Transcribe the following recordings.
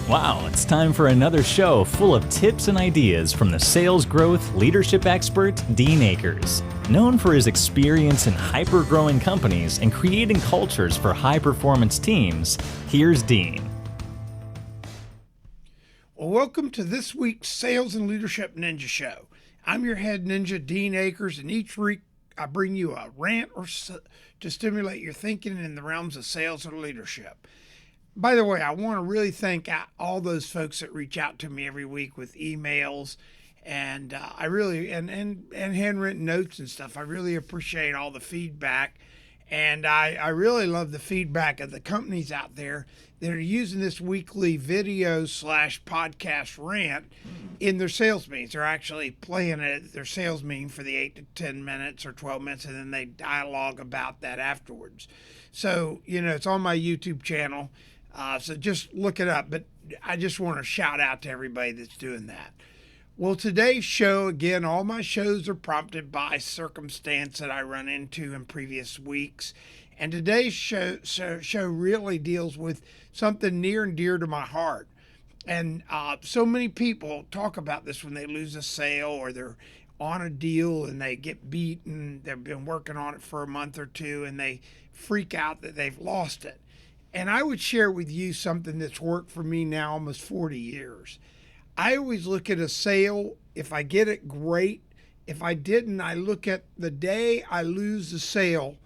Wow, it's time for another show full of tips and ideas from the sales growth leadership expert, Dean Akers. Known for his experience in hyper-growing companies and creating cultures for high-performance teams, here's Dean. Well, welcome to this week's Sales and Leadership Ninja Show. I'm your head ninja, Dean Akers, and each week I bring you a rant to stimulate your thinking in the realms of sales and leadership. By the way, I want to really thank all those folks that reach out to me every week with emails and I really and handwritten notes and stuff. I really appreciate all the feedback, and I really love the feedback of the companies out there that are using this weekly video/podcast rant in their sales meetings. They're actually playing it at their sales meeting for the 8 to 10 minutes or 12 minutes, and then they dialogue about that afterwards. So, it's on my YouTube channel. So just look it up, but I just want to shout out to everybody that's doing that. Well, today's show, again, all my shows are prompted by circumstance that I run into in previous weeks. And today's show really deals with something near and dear to my heart. And so many people talk about this when they lose a sale or they're on a deal and they get beaten. They've been working on it for a month or two and they freak out that they've lost it. And I would share with you something that's worked for me now almost 40 years. I always look at a sale. If I get it, great. If I didn't, I look at the day I lose the sale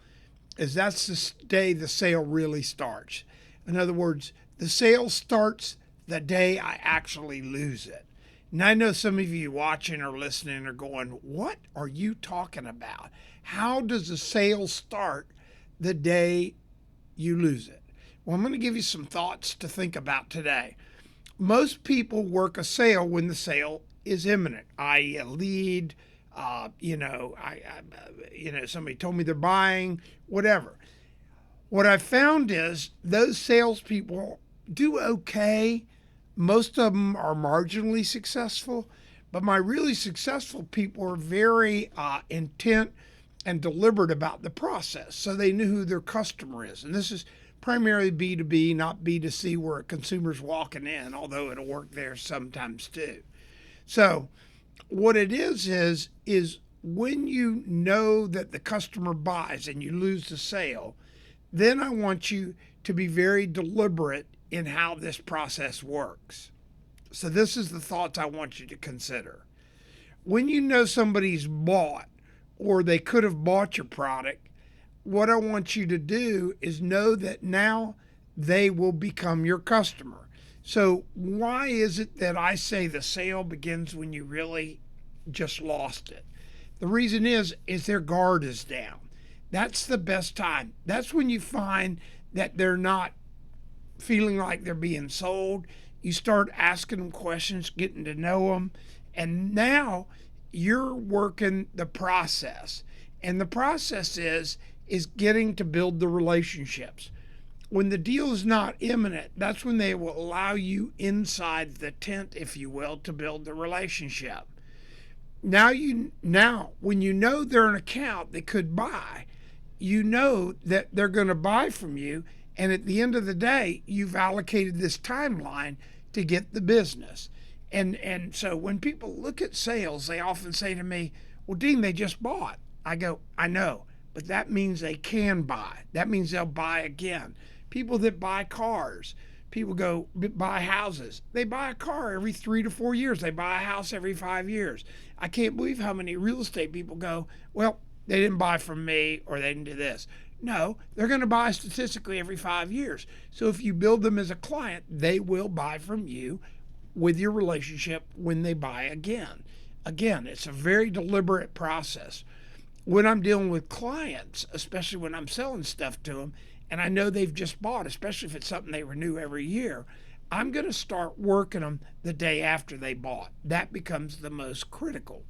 as that's the day the sale really starts. In other words, the sale starts the day I actually lose it. And I know some of you watching or listening are going, what are you talking about? How does a sale start the day you lose it? Well, I'm going to give you some thoughts to think about today. Most people work a sale when the sale is imminent, i.e. a lead, somebody told me they're buying, whatever. What I found is those salespeople do okay. Most of them are marginally successful, but my really successful people are very intent and deliberate about the process. So they knew who their customer is. And this is primarily B2B, not B2C, where a consumer's walking in, although it'll work there sometimes too. So what it is when you know that the customer buys and you lose the sale, then I want you to be very deliberate in how this process works. So this is the thoughts I want you to consider. When you know somebody's bought or they could have bought your product, what I want you to do is know that now they will become your customer. So why is it that I say the sale begins when you really just lost it? The reason is their guard is down. That's the best time. That's when you find that they're not feeling like they're being sold. You start asking them questions, getting to know them, and now you're working the process. And the process is getting to build the relationships. When the deal is not imminent, that's when they will allow you inside the tent, if you will, to build the relationship. Now, when you know they're an account that could buy, you know that they're going to buy from you. And at the end of the day, you've allocated this timeline to get the business. And so when people look at sales, they often say to me, well, Dean, they just bought. I go, I know. But that means they can buy. That means they'll buy again. People that buy cars, people go buy houses. They buy a car every 3 to 4 years. They buy a house every 5 years. I can't believe how many real estate people go, well, they didn't buy from me or they didn't do this. No, they're going to buy statistically every 5 years. So if you build them as a client, they will buy from you with your relationship when they buy again. Again, it's a very deliberate process. When I'm dealing with clients, especially when I'm selling stuff to them, and I know they've just bought, especially if it's something they renew every year, I'm going to start working them the day after they bought. That becomes the most critical.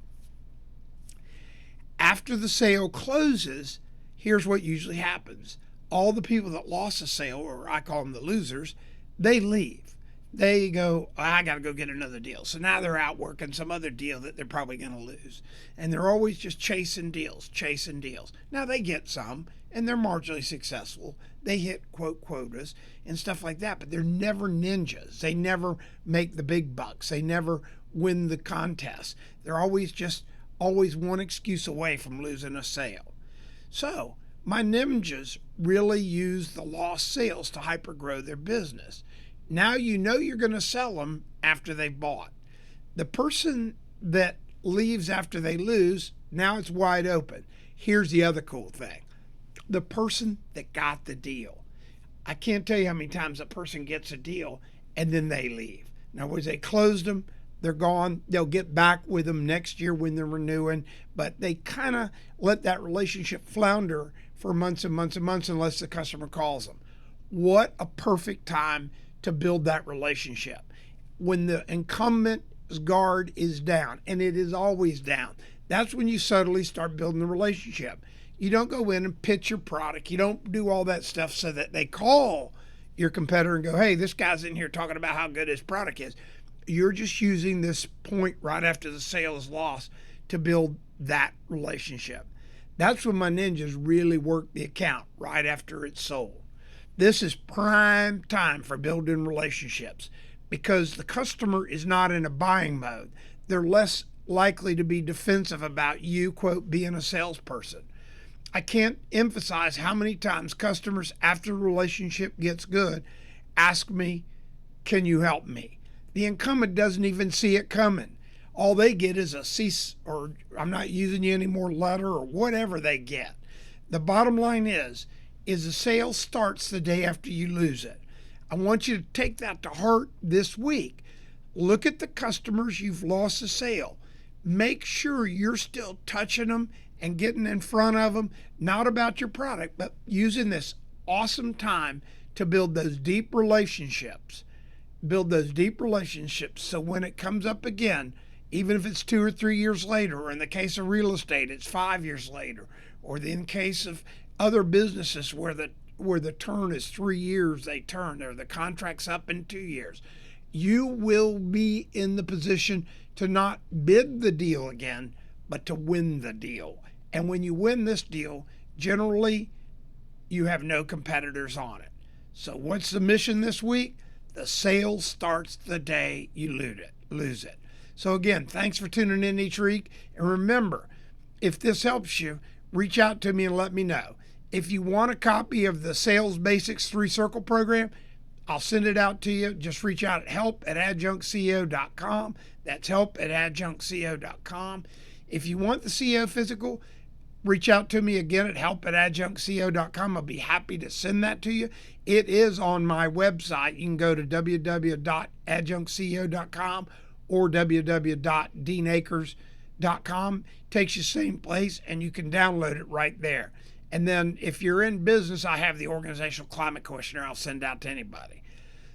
After the sale closes, here's what usually happens. All the people that lost the sale, or I call them the losers, they leave. They go, I got to go get another deal. So now they're out working some other deal that they're probably going to lose. And they're always just chasing deals, chasing deals. Now they get some and they're marginally successful. They hit quotas and stuff like that, but they're never ninjas. They never make the big bucks. They never win the contest. They're always one excuse away from losing a sale. So my ninjas really use the lost sales to hypergrow their business. Now you know you're going to sell them after they've bought. The person that leaves after they lose, now it's wide open. Here's the other cool thing. The person that got the deal. I can't tell you how many times a person gets a deal and then they leave. Now, when they closed them, they're gone. They'll get back with them next year when they're renewing, but they kind of let that relationship flounder for months and months and months unless the customer calls them. What a perfect time to build that relationship. When the incumbent's guard is down, and it is always down, that's when you subtly start building the relationship. You don't go in and pitch your product. You don't do all that stuff so that they call your competitor and go, hey, this guy's in here talking about how good his product is. You're just using this point right after the sale is lost to build that relationship. That's when my ninjas really work the account right after it's sold. This is prime time for building relationships because the customer is not in a buying mode. They're less likely to be defensive about you, quote, being a salesperson. I can't emphasize how many times customers, after the relationship gets good, ask me, can you help me? The incumbent doesn't even see it coming. All they get is a cease or I'm not using you anymore letter or whatever they get. The bottom line is the sale starts the day after you lose it. I want you to take that to heart this week. Look at the customers you've lost a sale. Make sure you're still touching them and getting in front of them, not about your product, but using this awesome time to build those deep relationships. Build those deep relationships so when it comes up again, even if it's 2 or 3 years later, or in the case of real estate, it's 5 years later, or in case of other businesses where the turn is 3 years, they turn, or the contract's up in 2 years, you will be in the position to not bid the deal again, but to win the deal. And when you win this deal, generally, you have no competitors on it. So what's the mission this week? The sale starts the day you lose it. So again, thanks for tuning in each week. And remember, if this helps you, reach out to me and let me know. If you want a copy of the Sales Basics 3-Circle program, I'll send it out to you. Just reach out at help@adjunctceo.com. That's help@adjunctceo.com. If you want the CEO physical, reach out to me again at help@adjunctceo.com. I'll be happy to send that to you. It is on my website. You can go to www.adjunctceo.com or www.deanakers.com. Takes you same place, and you can download it right there. And then if you're in business, I have the organizational climate questionnaire I'll send out to anybody.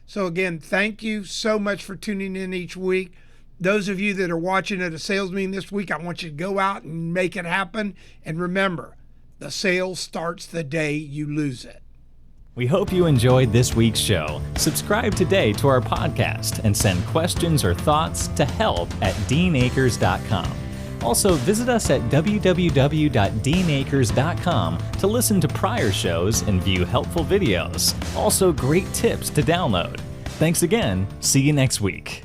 So again, thank you so much for tuning in each week. Those of you that are watching at a sales meeting this week, I want you to go out and make it happen. And remember, the sale starts the day you lose it. We hope you enjoyed this week's show. Subscribe today to our podcast and send questions or thoughts to help@deanakers.com. Also, visit us at www.deanakers.com to listen to prior shows and view helpful videos. Also, great tips to download. Thanks again. See you next week.